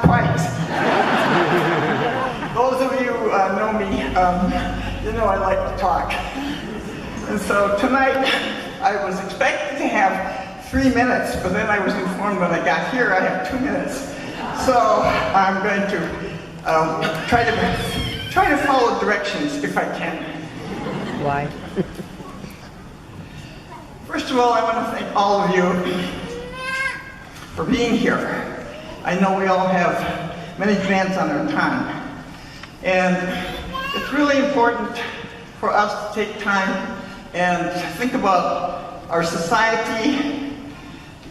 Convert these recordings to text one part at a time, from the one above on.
quite. Those of you who know me, you know I like to talk. And so tonight, I was expected to have 3 minutes, but then I was informed when I got here I have 2 minutes. So I'm going to try to follow directions if I can. Why? First of all, I want to thank all of you for being here. I know we all have many demands on our time. And it's really important for us to take time and think about our society,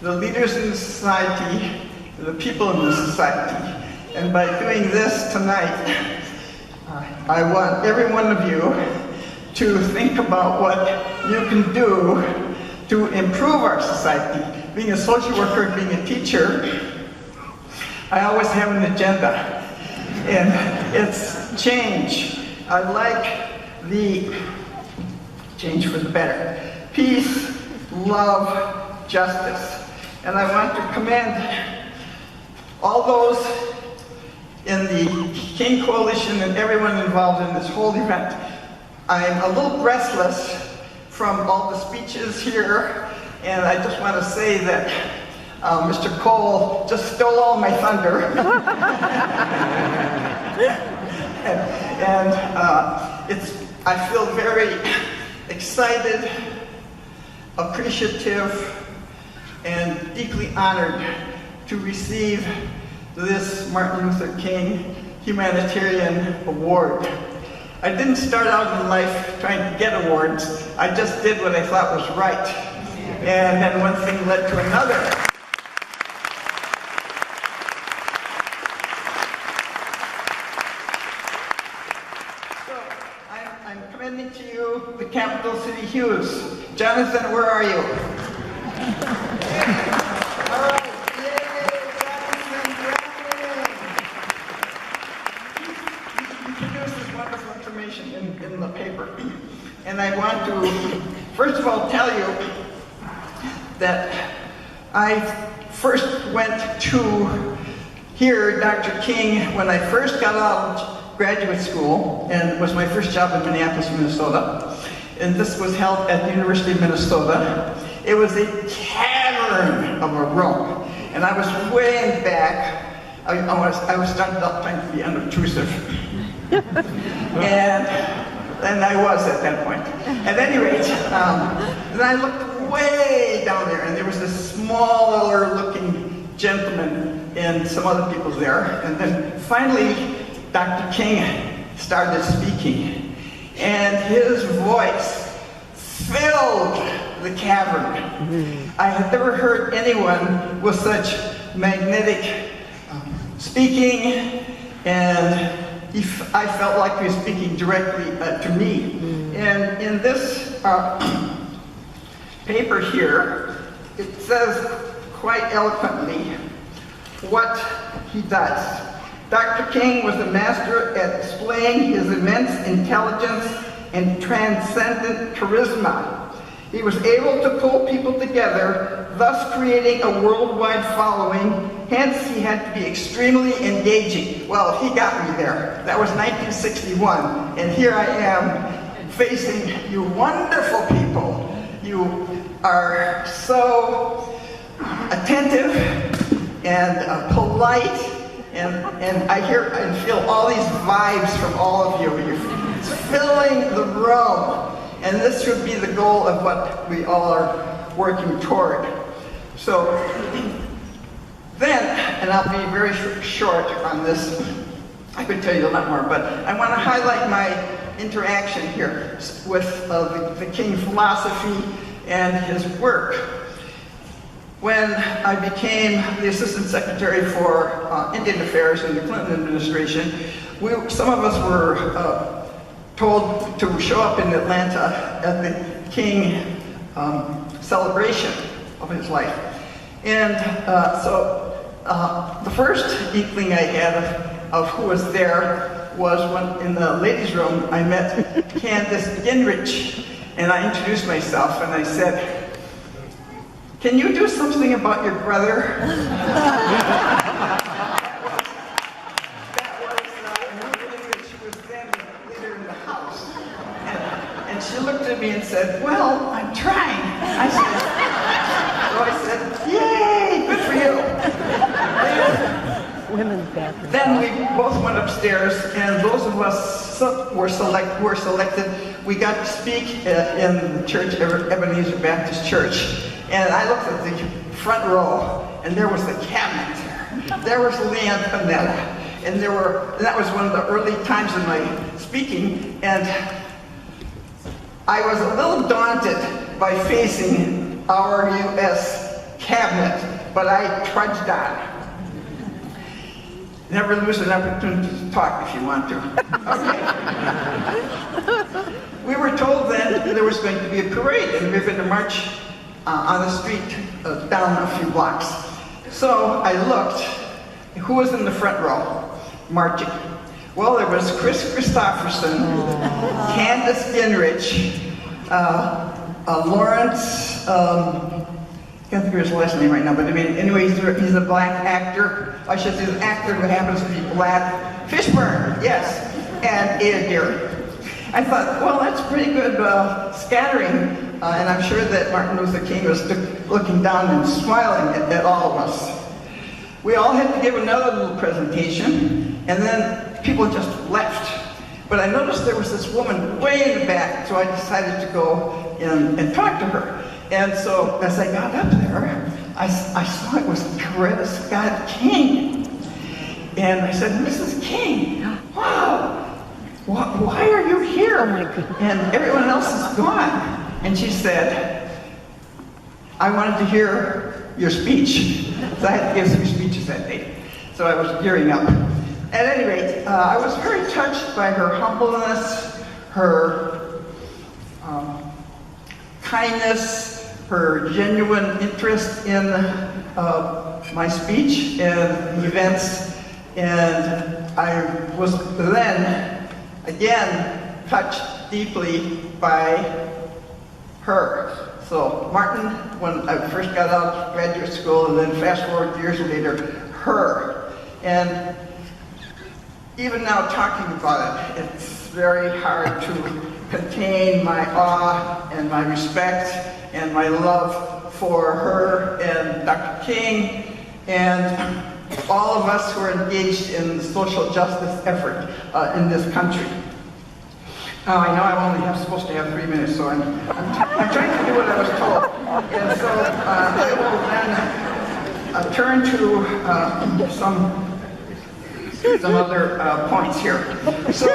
the leaders in the society, the people in the society. And by doing this tonight, I want every one of you to think about what you can do to improve our society. Being a social worker, being a teacher, I always have an agenda, and it's change. I like the change for the better. Peace, love, justice. And I want to commend all those in the King Coalition and everyone involved in this whole event. I'm a little breathless from all the speeches here, and I just want to say that Mr. Cole just stole all my thunder. and I feel very excited, appreciative, and deeply honored to receive this Martin Luther King Humanitarian Award. I didn't start out in life trying to get awards. I just did what I thought was right. And then one thing led to another. So I'm commending to you the Capital City Hues. Jonathan, where are you? All right. In the paper. And I want to, first of all, tell you that I first went to hear Dr. King when I first got out of graduate school, and it was my first job in Minneapolis, Minnesota. And this was held at the University of Minnesota. It was a cavern of a room. And I was way in back. I was starting out trying to be unobtrusive. And I was at that point. At any rate, then I looked way down there, and there was this smaller looking gentleman and some other people there. And then finally, Dr. King started speaking, and his voice filled the cavern. I had never heard anyone with such magnetic speaking, and I felt like he was speaking directly to me. And in this paper here, it says quite eloquently what he does. Dr. King was a master at displaying his immense intelligence and transcendent charisma. He was able to pull people together, thus creating a worldwide following. Hence, he had to be extremely engaging. Well, he got me there. That was 1961, and here I am facing you wonderful people. You are so attentive and polite, and I hear and feel all these vibes from all of you. You're filling the room, and this should be the goal of what we all are working toward. So then, and I'll be very short on this, I could tell you a lot more, but I want to highlight my interaction here with the King philosophy and his work. When I became the Assistant Secretary for Indian Affairs in the Clinton administration, some of us were told to show up in Atlanta at the King celebration of his life. And so the first inkling I had of who was there was when in the ladies' room I met Candace Gingrich, and I introduced myself and I said, "Can you do something about your brother?" said, well, I'm trying. So I said, yay, good for you. Women's bathroom. Then we both went upstairs, and those of us were selected. We got to speak in the church, Ebenezer Baptist Church. And I looked at the front row, and there was the cabinet. There was Leon Panetta. And that was one of the early times in my speaking, and I was a little daunted by facing our U.S. cabinet, but I trudged on. Never lose an opportunity to talk if you want to. Okay. We were told then that there was going to be a parade, and we were going to march on the street down a few blocks. So I looked, who was in the front row marching? Well, there was Chris Christopherson, Candace Gingrich, Lawrence, I can't think of his last name right now, but I mean, anyway, he's a black actor. I should say an actor who happens to be black. Fishburne, yes, and Ada Deer. I thought, well, that's pretty good scattering, and I'm sure that Martin Luther King was looking down and smiling at all of us. We all had to give another little presentation, and then people just left. But I noticed there was this woman way in the back, so I decided to go and talk to her. And so as I got up there, I saw it was Coretta Scott King. And I said, Mrs. King, wow, why are you here? And everyone else is gone. And she said, I wanted to hear your speech. So I had to give some speeches that day. So I was gearing up. At any rate, I was very touched by her humbleness, her kindness, her genuine interest in my speech and the events. And I was then, again, touched deeply by her. So Martin, when I first got out of graduate school, and then fast forward years later, her. And even now talking about it, it's very hard to contain my awe and my respect and my love for her and Dr. King and all of us who are engaged in the social justice effort in this country. I know I'm only supposed to have 3 minutes, so I'm trying to do what I was told. And so I will then turn to some other points here. So,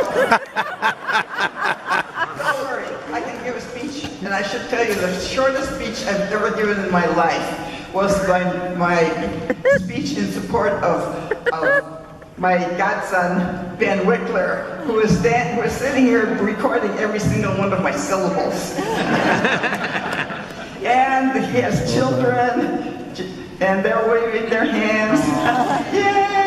don't worry, I can give a speech, and I should tell you the shortest speech I've ever given in my life was my speech in support of my godson, Ben Wickler, who is sitting here recording every single one of my syllables. And he has children, and they're waving their hands. Yay!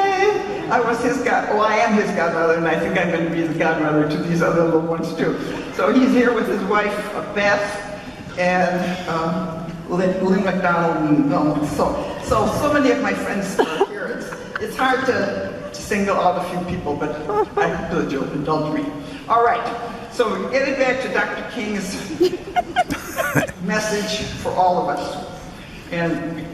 I am his godmother, and I think I'm going to be the godmother to these other little ones too. So he's here with his wife, Beth, and Lynn McDonald, and so many of my friends are here. It's hard to single out a few people, but I have to indulge me. All right, so getting back to Dr. King's message for all of us. And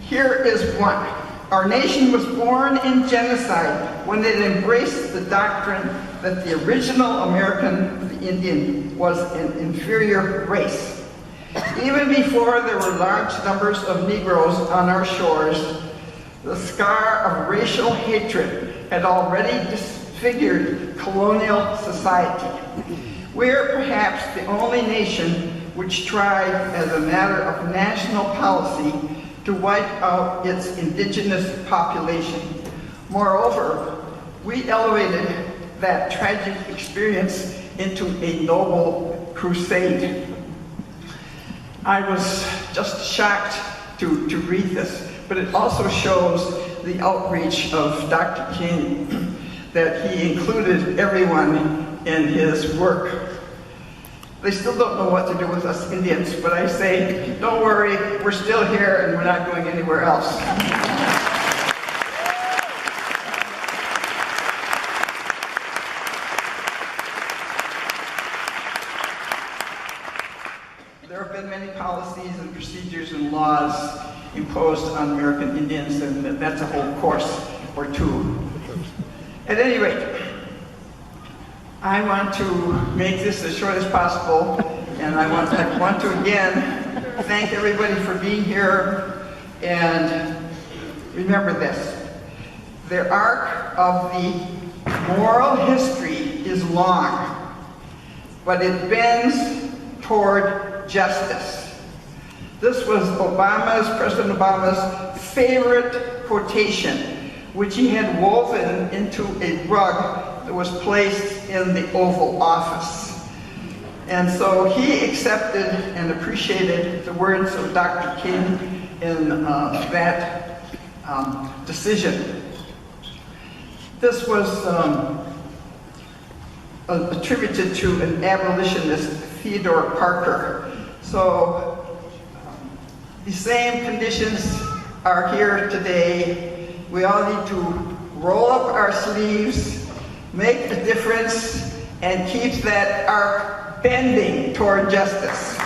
here is one. Our nation was born in genocide when it embraced the doctrine that the original American, the Indian, was an inferior race. Even before there were large numbers of Negroes on our shores, the scar of racial hatred had already disfigured colonial society. We're perhaps the only nation which tried, as a matter of national policy, to wipe out its indigenous population. Moreover, we elevated that tragic experience into a noble crusade. I was just shocked to read this, but it also shows the outreach of Dr. King, that he included everyone in his work. They still don't know what to do with us Indians, but I say, don't worry, we're still here and we're not going anywhere else. there have been many policies and procedures and laws imposed on American Indians, and that's a whole course or two. At any rate, I want to make this as short as possible, and I want to again thank everybody for being here, and remember this. The arc of the moral history is long, but it bends toward justice. This was President Obama's favorite quotation, which he had woven into a rug that was placed in the Oval Office. And so he accepted and appreciated the words of Dr. King in that decision. This was attributed to an abolitionist, Theodore Parker. So the same conditions are here today. We all need to roll up our sleeves, make a difference, and keep that arc bending toward justice.